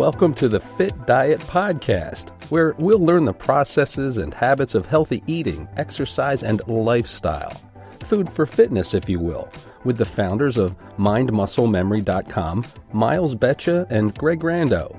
Welcome to the Fit Diet Podcast, where we'll learn the processes and habits of healthy eating, exercise, and lifestyle. Food for fitness, if you will, with the founders of MindMuscleMemory.com, Miles Beccia and Greg Rando.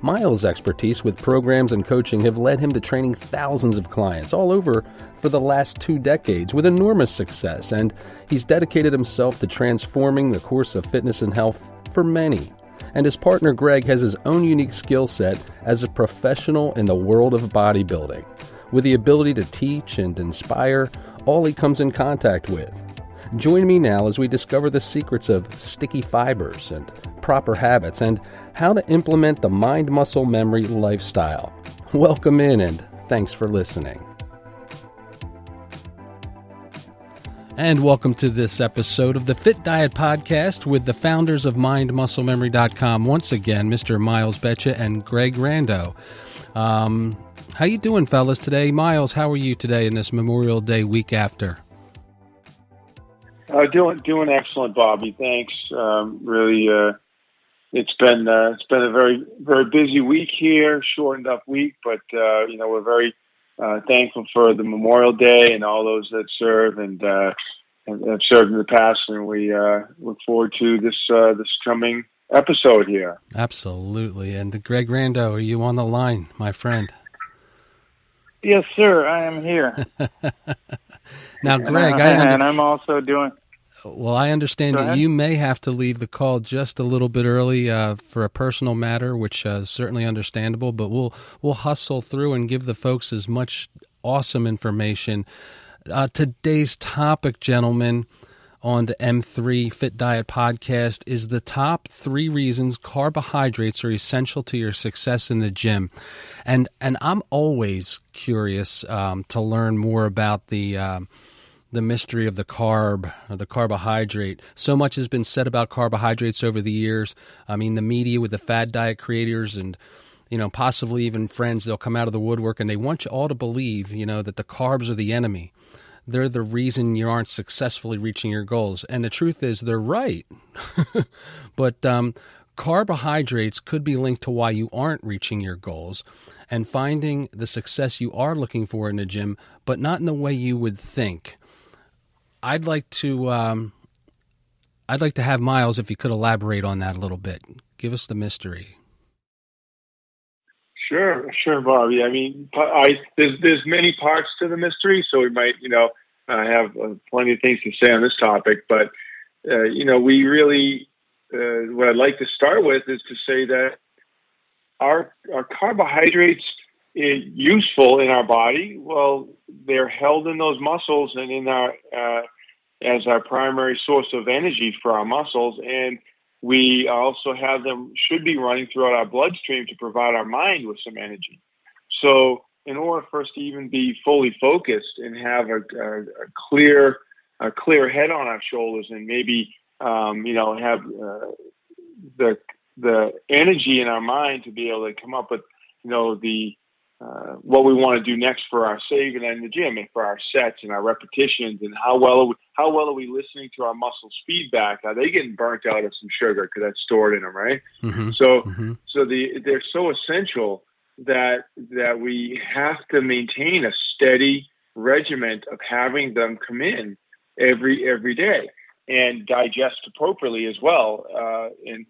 Miles' expertise with programs and coaching have led him to training thousands of clients all over for the last 2 decades with enormous success, and he's dedicated himself to transforming the course of fitness and health for many. And his partner Greg has his own unique skill set as a professional in the world of bodybuilding, with the ability to teach and inspire all he comes in contact with. Join me now as we discover the secrets of sticky fibers and proper habits and how to implement the mind-muscle memory lifestyle. Welcome in and thanks for listening. And welcome to this episode of the Fit Diet Podcast with the founders of MindMuscleMemory.com. Once again, Mr. Miles Beccia and Greg Rando. How you doing, fellas, today? Miles, how are you today in this Memorial Day week after? Doing excellent, Bobby. Thanks. It's been a very very busy week here, shortened up week, but we're very thankful for the Memorial Day and all those that serve and have served in the past, and we look forward to this coming episode here. Absolutely. And Greg Rando, are you on the line, my friend? Yes, sir. I am here. Now, Greg, and I'm also doing. Well, I understand that you may have to leave the call just a little bit early for a personal matter, which is certainly understandable. But we'll hustle through and give the folks as much awesome information. Today's topic, gentlemen, on the M3 Fit Diet Podcast is the top 3 reasons carbohydrates are essential to your success in the gym. And I'm always curious to learn more about the mystery of the carb or the carbohydrate. So much has been said about carbohydrates over the years. I mean, the media with the fad diet creators and, possibly even friends, they'll come out of the woodwork and they want you all to believe, that the carbs are the enemy. They're the reason you aren't successfully reaching your goals. And the truth is they're right. But carbohydrates could be linked to why you aren't reaching your goals and finding the success you are looking for in the gym, but not in the way you would think. I'd like to have Miles, if you could elaborate on that a little bit. Give us the mystery. Sure, Bobby. I mean, there's many parts to the mystery, so we might, have plenty of things to say on this topic. But we really, what I'd like to start with is to say that our carbohydrates useful in our body. Well, they're held in those muscles and in our as our primary source of energy for our muscles, and we also have them should be running throughout our bloodstream to provide our mind with some energy. So, in order for us to even be fully focused and have a clear head on our shoulders, and maybe have the energy in our mind to be able to come up with what we want to do next for our saving in the gym and for our sets and our repetitions, and how well are we listening to our muscles' feedback? Are they getting burnt out of some sugar because that's stored in them, right? Mm-hmm. So they're so essential that we have to maintain a steady regiment of having them come in every day and digest appropriately as well. And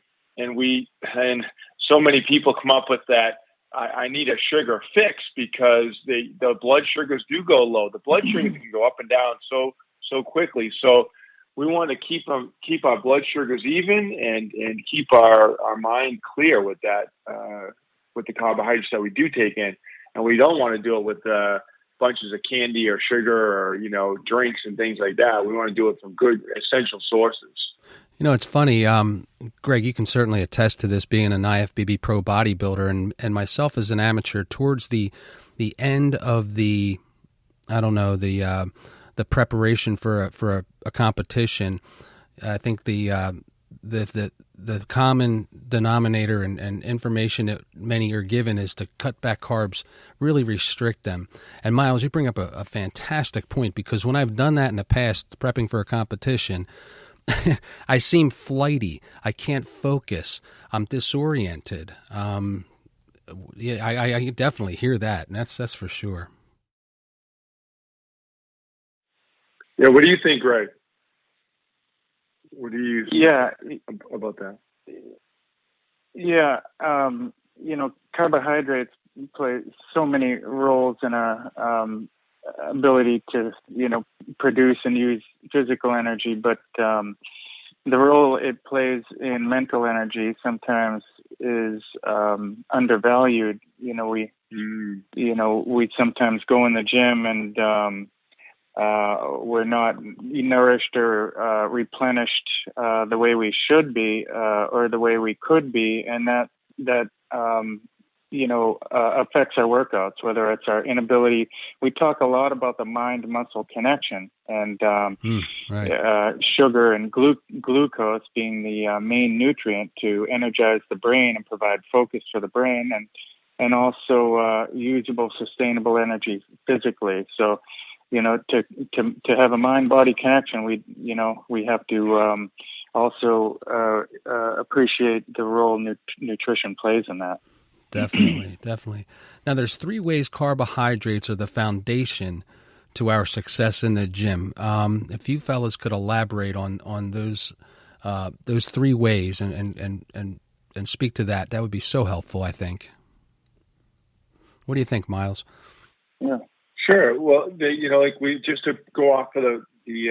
so many people come up with that. I need a sugar fix because the blood sugars do go low. The blood sugars can go up and down so quickly. So we want to keep our blood sugars even and keep our mind clear with that with the carbohydrates that we do take in. And we don't want to do it with bunches of candy or sugar or drinks and things like that. We want to do it from good essential sources. It's funny, Greg, you can certainly attest to this being an IFBB pro bodybuilder and myself as an amateur towards the end of the preparation for a competition. I think the common denominator and information that many are given is to cut back carbs, really restrict them. And Miles, you bring up a fantastic point, because when I've done that in the past, prepping for a competition, I seem flighty. I can't focus. I'm disoriented. Yeah, I definitely hear that, and that's for sure. Yeah, what do you think, Greg? What do you think about that? Yeah, carbohydrates play so many roles in our ability to, produce and use physical energy, but the role it plays in mental energy sometimes is undervalued. We sometimes go in the gym and we're not nourished or replenished the way we should be or the way we could be, and that affects our workouts. Whether it's our inability, we talk a lot about the mind-muscle connection, and sugar and glucose being the main nutrient to energize the brain and provide focus for the brain, and also usable, sustainable energy physically. So, to have a mind-body connection, we have to also appreciate the role nutrition plays in that. Definitely. Now, there's 3 ways carbohydrates are the foundation to our success in the gym. If you fellas could elaborate on those 3 ways and speak to that, that would be so helpful, I think. What do you think, Miles? Yeah, sure. Well, just to go off of the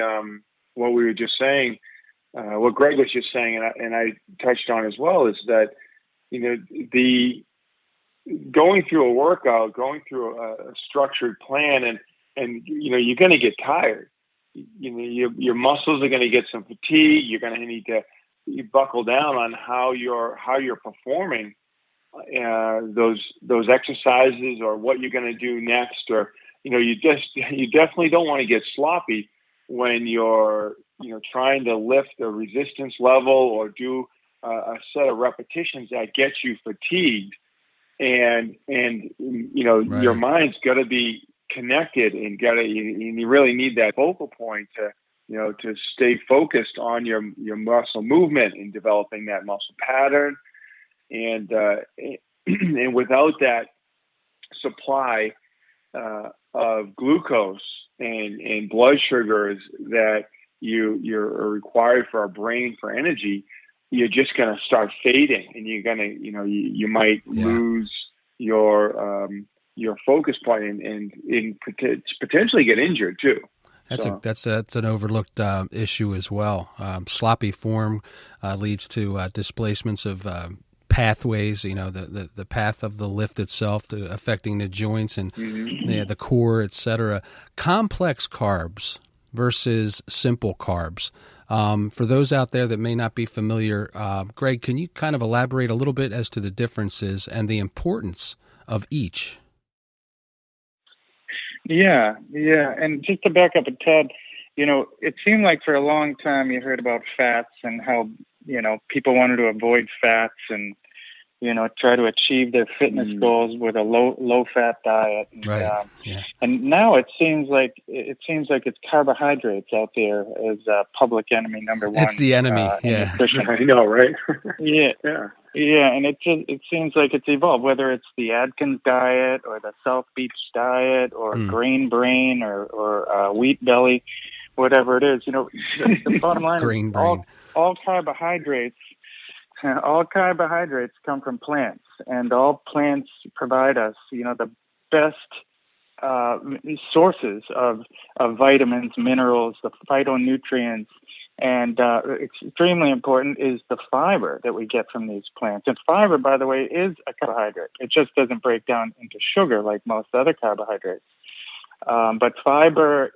what we were just saying, what Greg was just saying, and I touched on as well, is that the going through a workout, going through a structured plan, and you're going to get tired. Your muscles are going to get some fatigue. You're going to need to buckle down on how you're performing those exercises, or what you're going to do next, or you definitely don't want to get sloppy when you're trying to lift a resistance level or do a set of repetitions that gets you fatigued. And Right. Your mind's got to be connected, and you really need that focal point to stay focused on your muscle movement and developing that muscle pattern, and without that supply of glucose and blood sugars that you're required for our brain for energy, you're just going to start fading, and you're going to, you might lose your focus point and potentially get injured too. That's an overlooked issue as well. Sloppy form leads to displacements of pathways. The path of the lift itself, affecting the joints and the core, etc. Complex carbs versus simple carbs. For those out there that may not be familiar, Greg, can you kind of elaborate a little bit as to the differences and the importance of each? Yeah. And just to back up a tad, it seemed like for a long time you heard about fats and how, people wanted to avoid fats and, try to achieve their fitness goals with a low fat diet. And, right. And now it seems like it's carbohydrates out there as public enemy number one. It's the enemy. I know, right? Yeah. And it seems like it's evolved, whether it's the Atkins diet or the South Beach diet or Grain Brain or Wheat Belly, whatever it is. The bottom line Grain is Brain. all carbohydrates. All carbohydrates come from plants, and all plants provide us, the best sources of vitamins, minerals, the phytonutrients, and extremely important is the fiber that we get from these plants. And fiber, by the way, is a carbohydrate. It just doesn't break down into sugar like most other carbohydrates. But fiber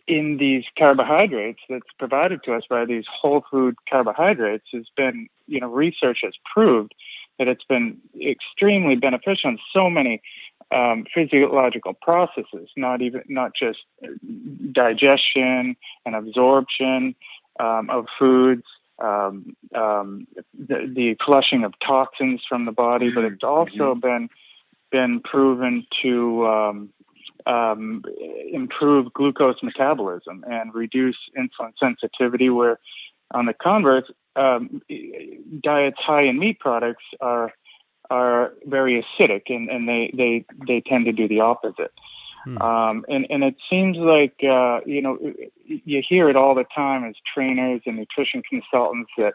in these carbohydrates that's provided to us by these whole food carbohydrates has been, research has proved that it's been extremely beneficial in so many physiological processes, not just digestion and absorption of foods, the flushing of toxins from the body, but it's also been proven to improve glucose metabolism and reduce insulin sensitivity, where on the converse, diets high in meat products are very acidic, and they tend to do the opposite. And it seems like you hear it all the time as trainers and nutrition consultants that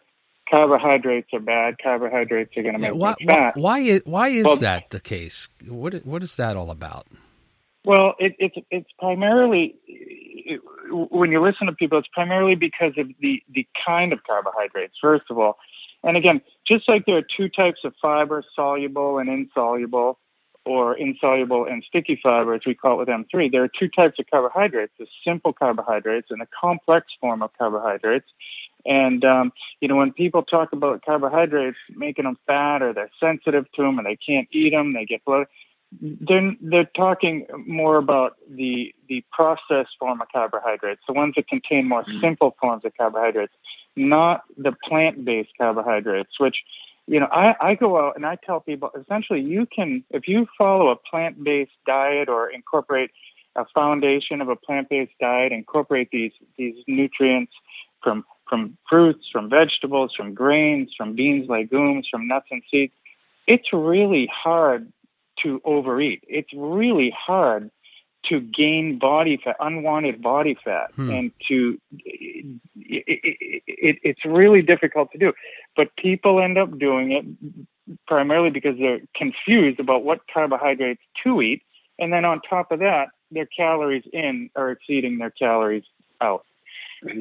carbohydrates are bad. Carbohydrates are going to make you fat. Why is that the case? What is that all about? Well, it's primarily, when you listen to people, it's primarily because of the kind of carbohydrates, first of all. And again, just like there are two types of fiber, soluble and insoluble, or insoluble and sticky fiber, as we call it with M3, there are two types of carbohydrates, the simple carbohydrates and the complex form of carbohydrates. And, when people talk about carbohydrates making them fat, or they're sensitive to them and they can't eat them, they get bloated, they're talking more about the processed form of carbohydrates, the ones that contain more simple forms of carbohydrates, not the plant-based carbohydrates, which, I go out and I tell people, essentially, you can, if you follow a plant-based diet or incorporate a foundation of a plant-based diet, incorporate these nutrients from fruits, from vegetables, from grains, from beans, legumes, from nuts and seeds, it's really hard to overeat. It's really hard to gain body fat, unwanted body fat, and it's really difficult to do. But people end up doing it primarily because they're confused about what carbohydrates to eat, and then on top of that, their calories in are exceeding their calories out.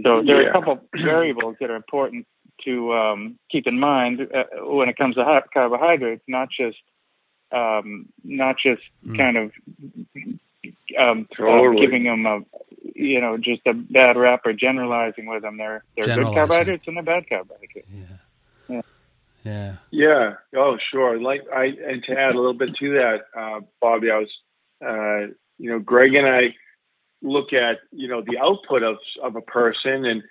So there are a couple variables that are important to keep in mind when it comes to carbohydrates, not just kind of giving them just a bad rap or generalizing with them. They're good carbohydrates and they're bad carbohydrates. Yeah. Oh, sure. And to add a little bit to that, Bobby, I was, Greg and I look at, the output of a person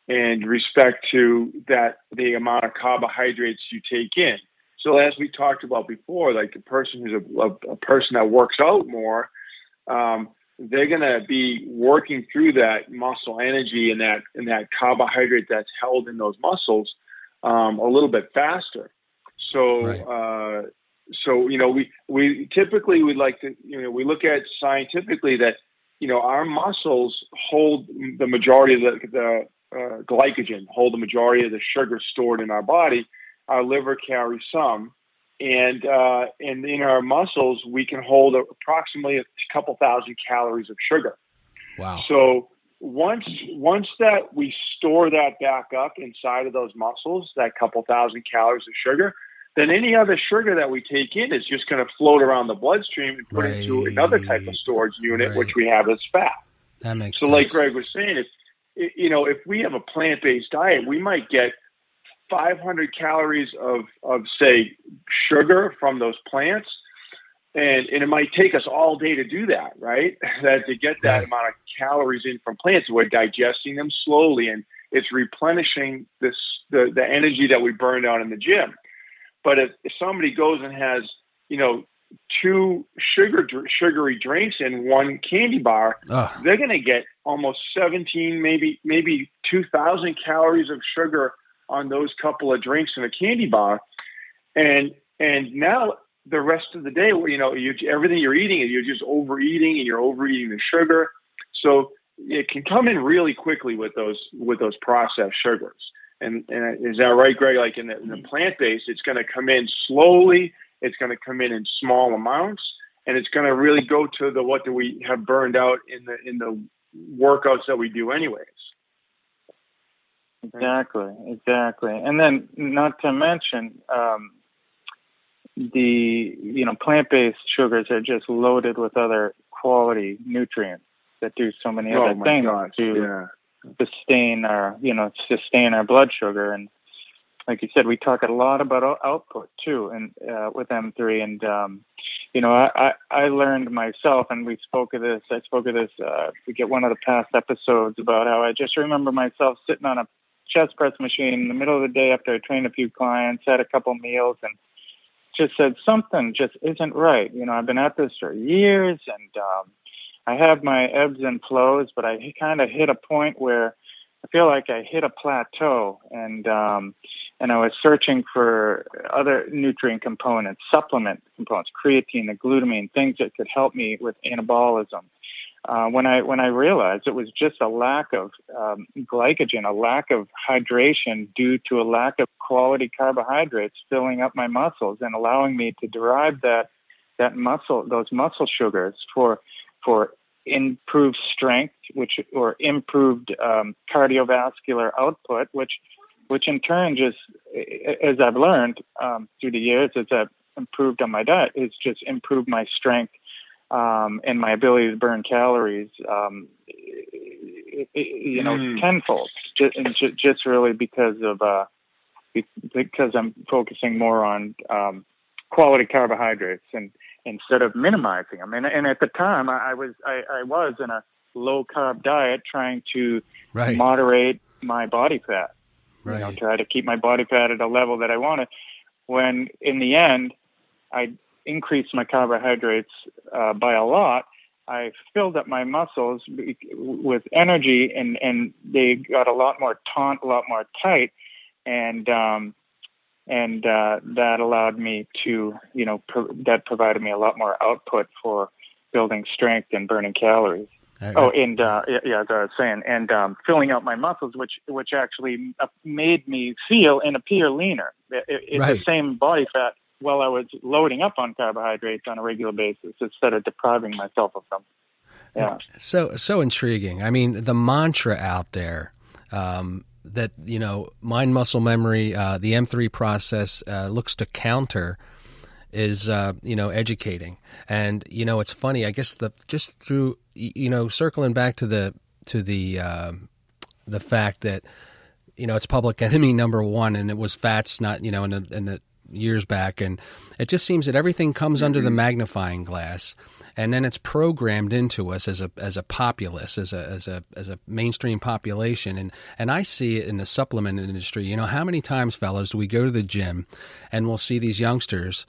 and respect to that, the amount of carbohydrates you take in. So as we talked about before, like a person who's a person that works out more, they're going to be working through that muscle energy and that carbohydrate that's held in those muscles a little bit faster. So, right. We typically would like to, we look at scientifically that, our muscles hold the majority of the glycogen, hold the majority of the sugar stored in our body. Our liver carries some, and in our muscles, we can hold approximately a couple thousand calories of sugar. Wow. So once that we store that back up inside of those muscles, that couple thousand calories of sugar, then any other sugar that we take in is just going to float around the bloodstream and put into another type of storage unit, which we have as fat. That makes sense. So like Greg was saying, if we have a plant-based diet, we might get 500 calories of say sugar from those plants, and it might take us all day to do that, right? That to get that amount of calories in from plants, we're digesting them slowly, and it's replenishing the energy that we burned out in the gym. But if somebody goes and has, two sugary drinks and one candy bar, they're going to get almost 17, maybe 2,000 calories of sugar on those couple of drinks and a candy bar. And now the rest of the day, everything you're eating, you're just overeating, and you're overeating the sugar. So it can come in really quickly with those processed sugars. And is that right, Greg? Like in the plant-based, it's going to come in slowly. It's going to come in small amounts, and it's going to really go to what do we have burned out in the workouts that we do anyways. Exactly. And then not to mention, the plant-based sugars are just loaded with other quality nutrients that do so many other things sustain our blood sugar. And like you said, we talk a lot about output too, and with M3. And I learned myself, and I spoke of this. We get one of the past episodes about how I just remember myself sitting on a chest press machine in the middle of the day after I trained a few clients, had a couple meals, and just said something just isn't right. I've been at this for years, and I have my ebbs and flows, but I kind of hit a point where I feel like I hit a plateau, and I was searching for other nutrient components, supplement components, creatine, the glutamine, things that could help me with anabolism. When I realized it was just a lack of glycogen, a lack of hydration due to a lack of quality carbohydrates filling up my muscles and allowing me to derive those muscle sugars for improved strength, or improved cardiovascular output, which in turn, just as I've learned through the years, as I've improved on my diet, is just improved my strength and my ability to burn calories, tenfold. Just really because I'm focusing more on quality carbohydrates and instead of minimizing them. And at the time, I was in a low carb diet, trying to moderate my body fat. Right. Try to keep my body fat at a level that I wanted. When in the end, I increased my carbohydrates by a lot. I filled up my muscles with energy, and they got a lot more taut, a lot more tight, and that allowed me to, that provided me a lot more output for building strength and burning calories. As I was saying, and filling out my muscles, which actually made me feel and appear leaner. It's the same body fat while I was loading up on carbohydrates on a regular basis instead of depriving myself of them. Yeah. So intriguing. I mean, the mantra out there that, mind muscle memory, the M3 process looks to counter is, educating. And, it's funny, I guess just through, circling back to the fact that, it's public enemy number one, and it was fats, not, in the years back. And it just seems that everything comes under the magnifying glass, and then it's programmed into us as a populace, as a mainstream population. And I see it in the supplement industry. How many times, fellas, do we go to the gym and we'll see these youngsters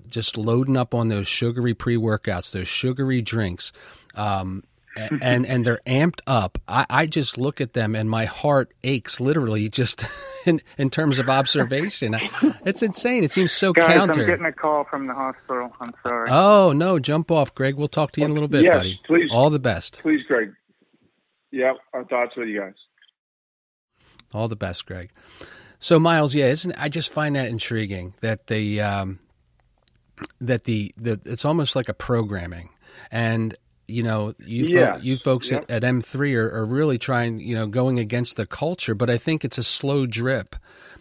just loading up on those sugary pre-workouts, those sugary drinks, and they're amped up. I just look at them and my heart aches, literally, just in terms of observation. It's insane. It seems so counter. I'm getting a call from the hospital. I'm sorry. Oh, no, jump off, Greg. We'll talk to you in a little bit, buddy. Please. All the best. Please, Greg. Yeah, our thoughts with you guys. All the best, Greg. So, Miles, I just find that intriguing that it's almost like a programming. And you folks at M3 are really trying, going against the culture, but I think it's a slow drip.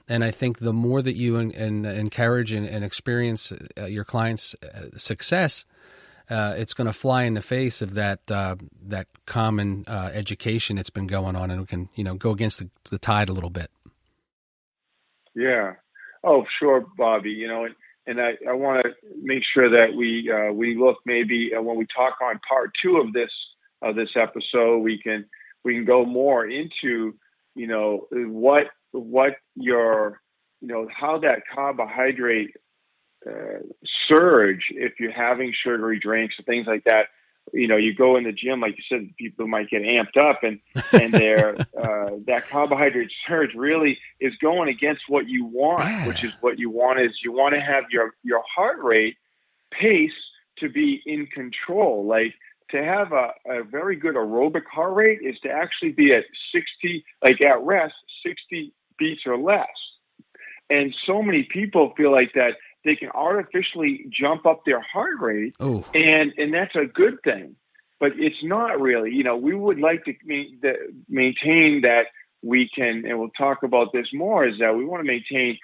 And I think the more that you encourage and experience your clients' success, it's going to fly in the face of that common education that's been going on, and we can, go against the tide a little bit. Yeah. Oh, sure, Bobby. And I want to make sure that we look maybe when we talk on part 2 of this episode, we can go more into what your how that carbohydrate surge, if you're having sugary drinks and things like that. You go in the gym, like you said, people might get amped up, and their that carbohydrate surge really is going against what you want, which is what you want to have your heart rate pace to be in control. Like, to have a very good aerobic heart rate is to actually be at 60, like at rest, 60 beats or less. And so many people feel like that they can artificially jump up their heart rate, and that's a good thing. But it's not really. We would like to maintain that we can, and we'll talk about this more, is that we want to maintain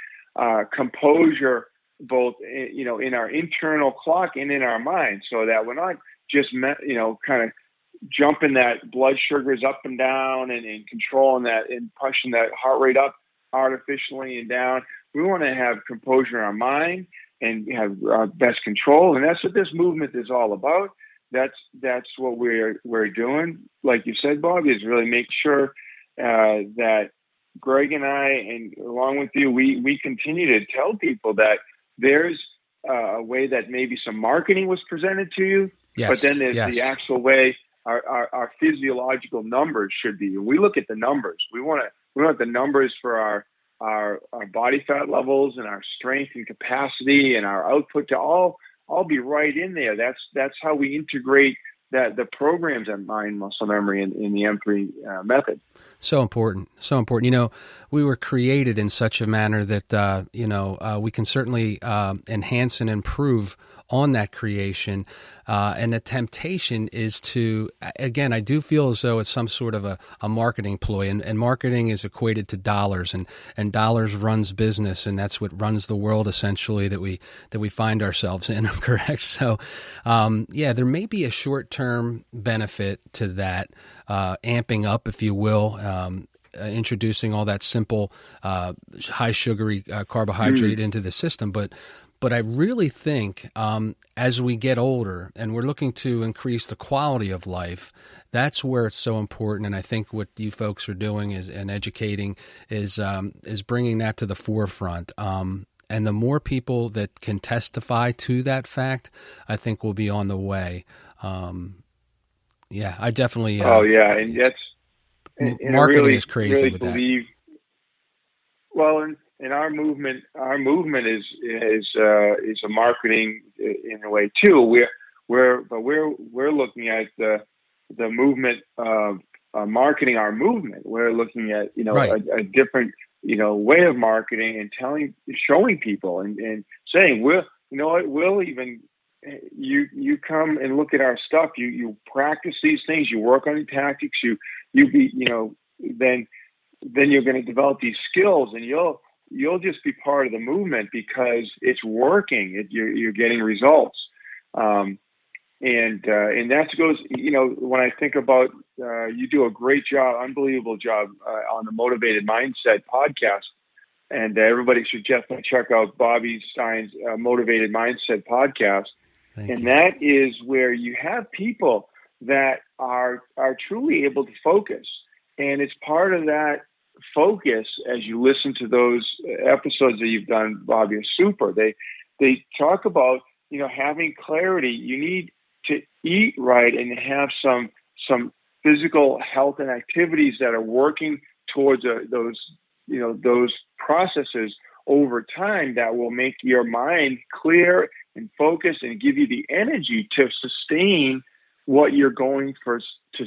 composure both, in our internal clock and in our mind, so that we're not just, kind of jumping that blood sugars up and down and controlling that and pushing that heart rate up artificially and down. We want to have composure in our mind and have best control, and that's what this movement is all about. That's what we're doing. Like you said, Bob, is really make sure that Greg and I, and along with you, we continue to tell people that there's a way that maybe some marketing was presented to you, Yes. But then there's the actual way our physiological numbers should be. We look at the numbers. We want the numbers for our body fat levels and our strength and capacity and our output to all be right in there. That's how we integrate the programs at mind muscle memory in the M3 method. So important. We were created in such a manner that we can certainly enhance and improve on that creation. And the temptation is to, again, I do feel as though it's some sort of a marketing ploy, and marketing is equated to dollars, and dollars runs business, and that's what runs the world essentially that we find ourselves in, correct? So, there may be a short-term benefit to that, amping up, if you will, introducing all that simple, high sugary carbohydrate into the system, But I really think as we get older and we're looking to increase the quality of life, that's where it's so important. And I think what you folks are doing and educating is bringing that to the forefront. And the more people that can testify to that fact, I think we'll be on the way. I definitely. And that's marketing really, is crazy really with believe, that. Well, and our movement is a marketing in a way too. We're looking at the movement of marketing our movement. We're looking at a different way of marketing and showing people and saying we'll even you come and look at our stuff. You practice these things. You work on your tactics. Then you're going to develop these skills, and you'll just be part of the movement because it's working. You're getting results. And that goes, when I think about, you do a great job, unbelievable job on the Motivated Mindset podcast. And everybody should definitely check out Bobby Stein's Motivated Mindset podcast. And that is where you have people that are truly able to focus. And it's part of that focus as you listen to those episodes that you've done, Bobby, are super. They talk about, having clarity. You need to eat right and have some physical health and activities that are working towards those processes over time that will make your mind clear and focus and give you the energy to sustain what you're going to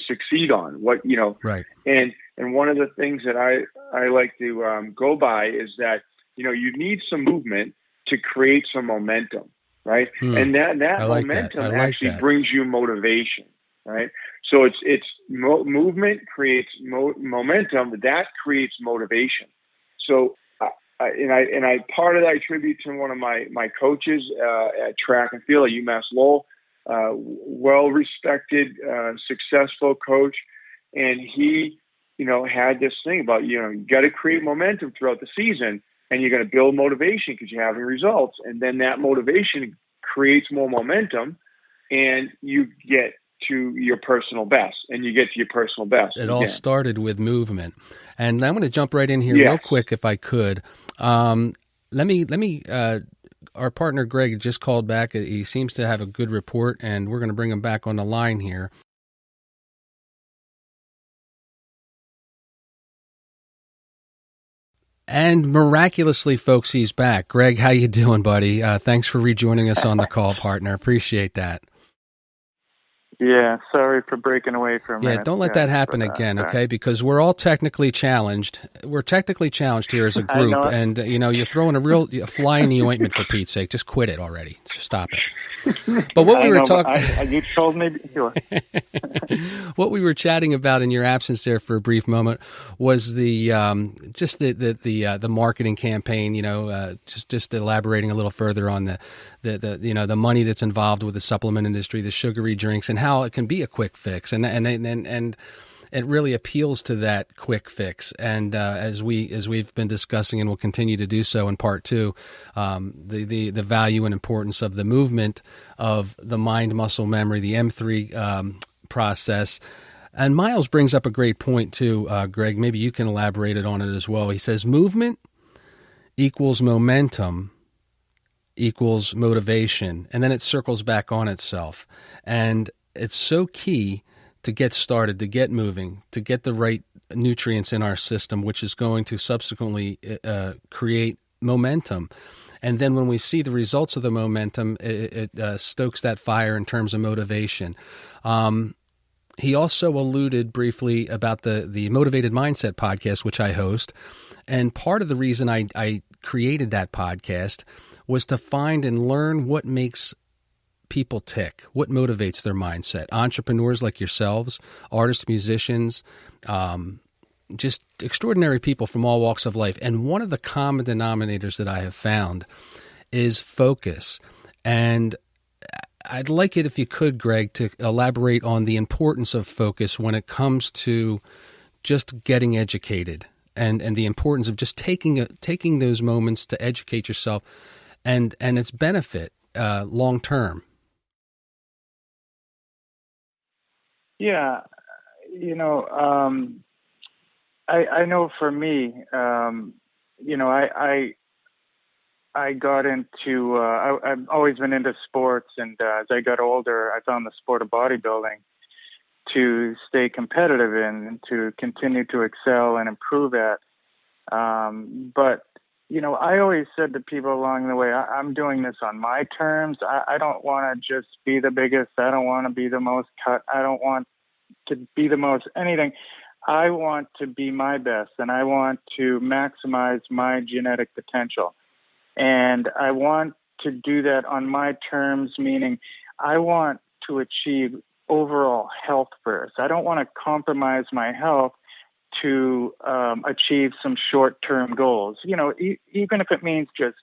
succeed on. Right. And one of the things that I like to go by is that you need some movement to create some momentum, right? And that momentum actually brings you motivation, right? So it's movement creates momentum that creates motivation. So I part of that I attribute to one of my coaches at track and field at UMass Lowell, well-respected, successful coach, and he had this thing about you got to create momentum throughout the season, and you're going to build motivation because you're having results, and then that motivation creates more momentum, and you get to your personal best, It all started with movement, and I'm going to jump right in here real quick if I could. Let me. Our partner Greg just called back. He seems to have a good report, and we're going to bring him back on the line here. And miraculously, folks, he's back. Greg, how you doing, buddy? Thanks for rejoining us on the call, partner. Appreciate that. Yeah, sorry for breaking away for a minute. Yeah, don't let that happen again, okay? Because we're all technically challenged. We're technically challenged here as a group, and you're throwing a fly in the ointment for Pete's sake. Just quit it already. Just stop it. But what we were talking, you told me before. What we were chatting about in your absence there for a brief moment was the marketing campaign. Just elaborating a little further on the money that's involved with the supplement industry, the sugary drinks, and how it can be a quick fix, and it really appeals to that quick fix. And as we've been discussing, and will continue to do so in part two, the value and importance of the movement of the mind muscle memory, the M3 process. And Miles brings up a great point too, Greg. Maybe you can elaborate on it as well. He says movement equals momentum, equals motivation, and then it circles back on itself. And it's so key to get started, to get moving, to get the right nutrients in our system, which is going to subsequently create momentum. And then when we see the results of the momentum, it stokes that fire in terms of motivation. He also alluded briefly about the Motivated Mindset podcast, which I host. And part of the reason I created that podcast was to find and learn what makes people tick, what motivates their mindset. Entrepreneurs like yourselves, artists, musicians, just extraordinary people from all walks of life. And one of the common denominators that I have found is focus. And I'd like it, if you could, Greg, to elaborate on the importance of focus when it comes to just getting educated, and the importance of just taking those moments to educate yourself and its benefit long term. Yeah, I know for me, I got into, I've always been into sports, and as I got older, I found the sport of bodybuilding to stay competitive in and to continue to excel and improve at. But, I always said to people along the way, I'm doing this on my terms. I don't want to just be the biggest. I don't want to be the most cut. I don't want to be the most anything. I want to be my best, and I want to maximize my genetic potential. And I want to do that on my terms, meaning I want to achieve overall health first. I don't want to compromise my health to achieve some short-term goals. Even if it means just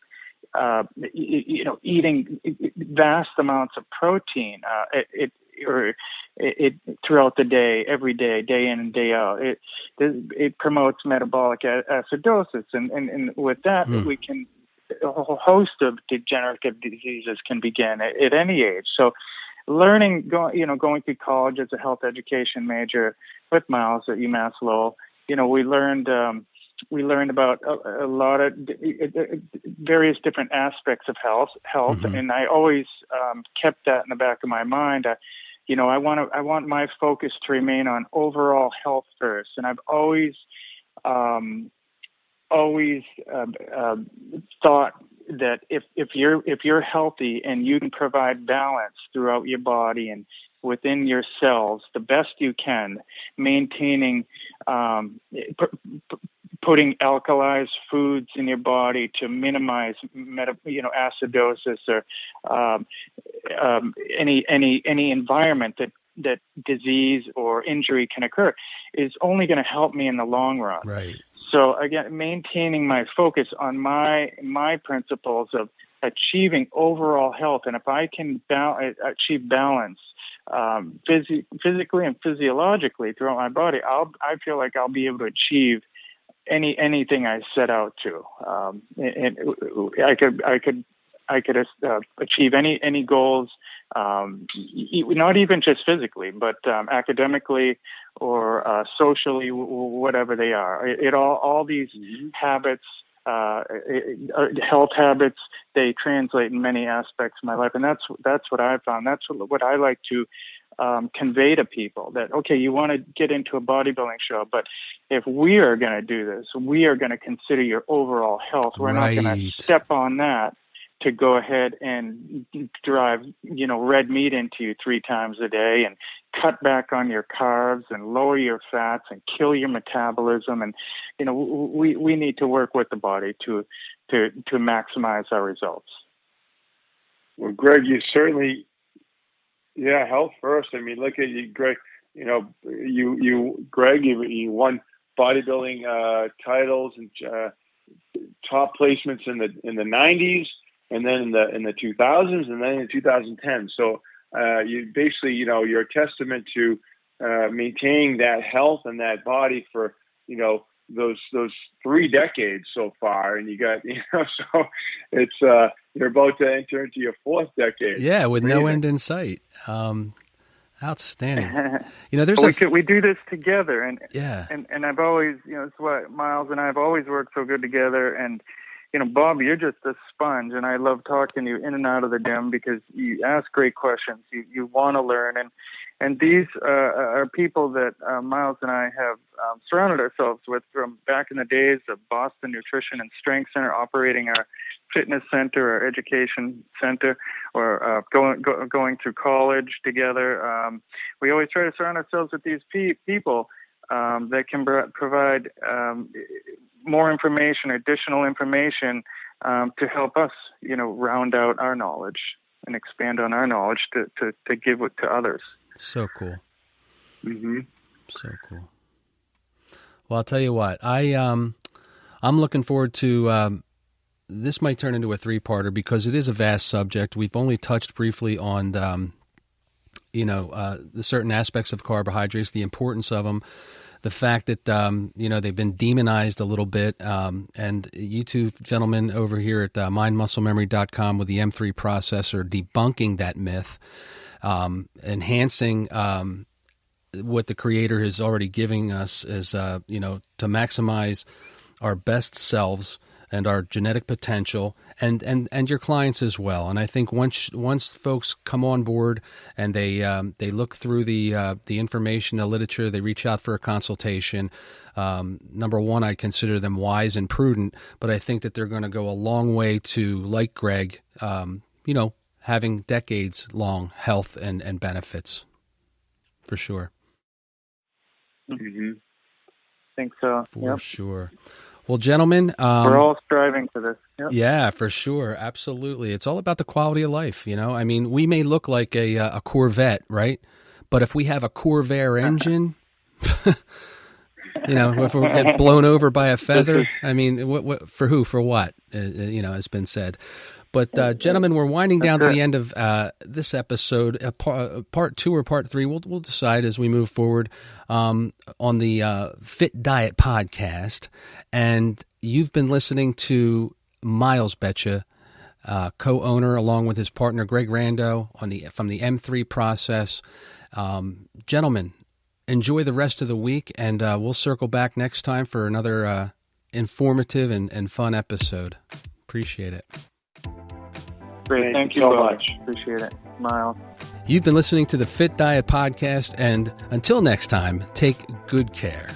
eating vast amounts of protein throughout the day, every day, day in and day out. It promotes metabolic acidosis, and with that we can. A whole host of degenerative diseases can begin at any age. So going through college as a health education major with Miles at UMass Lowell, we learned about a lot of various different aspects of health, and I always kept that in the back of my mind. I want my focus to remain on overall health first, and I've always thought that if you're healthy and you can provide balance throughout your body and within your cells the best you can, maintaining putting alkalized foods in your body to minimize acidosis or any environment that disease or injury can occur, is only going to help me in the long run. Right. So again, maintaining my focus on my principles of achieving overall health, and if I can achieve balance physically and physiologically throughout my body, I feel like I'll be able to achieve anything I set out to. And I could achieve any goals, not even just physically, but academically or socially, whatever they are. All these habits, health habits, they translate in many aspects of my life, and that's what I've found. That's what I like to convey to people, that okay, you want to get into a bodybuilding show, but if we are going to do this, we are going to consider your overall health. We're not going to step on that to go ahead and drive, red meat into you 3 times a day and cut back on your carbs and lower your fats and kill your metabolism. And, we need to work with the body to maximize our results. Well, Greg, you certainly, health first. I mean, look at you, Greg, Greg, you won bodybuilding titles and top placements in the 90s. And then in the 2000s, and then in 2010. So you basically, you're a testament to maintaining that health and that body for, those 3 decades so far. And you got, so it's you're about to enter into your 4th decade. Yeah, with no end in sight. Outstanding. We do this together, and yeah, and I've always, it's what Miles and I have always worked so good together, and Bob, you're just a sponge, and I love talking to you in and out of the gym because you ask great questions. You want to learn, and these are people that Miles and I have surrounded ourselves with from back in the days of Boston Nutrition and Strength Center, operating our fitness center, our education center, or going through college together. We always try to surround ourselves with these people that can provide more information, additional information to help us, round out our knowledge and expand on our knowledge to give it to others. So cool. Mm-hmm. So cool. Well, I'll tell you what, I'm looking forward to, this might turn into a 3-parter because it is a vast subject. We've only touched briefly on, the certain aspects of carbohydrates, the importance of them, the fact that, they've been demonized a little bit. And you two gentlemen over here at mindmusclememory.com with the M3 process are debunking that myth, enhancing what the Creator is already giving us as, to maximize our best selves and our genetic potential, and your clients as well. And I think once folks come on board and they look through the information, the literature, they reach out for a consultation. Number one, I consider them wise and prudent, but I think that they're going to go a long way to, like Greg, having decades long health and benefits, for sure. Mm-hmm. Think so. For sure. Well, gentlemen, we're all striving for this. Yep. Yeah, for sure. Absolutely. It's all about the quality of life. I mean, we may look like a Corvette, right? But if we have a Corvair engine, if we get blown over by a feather, I mean, what for who, for what, has been said. But, gentlemen, we're winding down to the end of this episode. Part 2 or part 3, we'll decide as we move forward on the Fit Diet podcast. And you've been listening to Miles Beccia, co-owner, along with his partner Greg Rando, from the M3 process. Gentlemen, enjoy the rest of the week, and we'll circle back next time for another informative and fun episode. Appreciate it. Great. Thank you so much. Appreciate it, Miles. You've been listening to the Fit Diet Podcast, and until next time, take good care.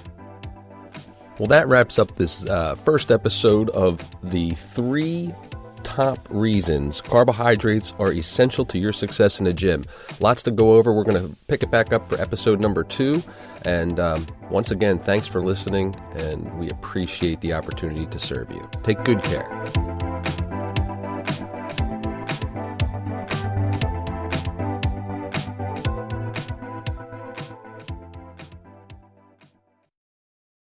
Well, that wraps up this first episode of the 3 top reasons carbohydrates are essential to your success in the gym. Lots to go over. We're going to pick it back up for episode number 2. And once again, thanks for listening, and we appreciate the opportunity to serve you. Take good care.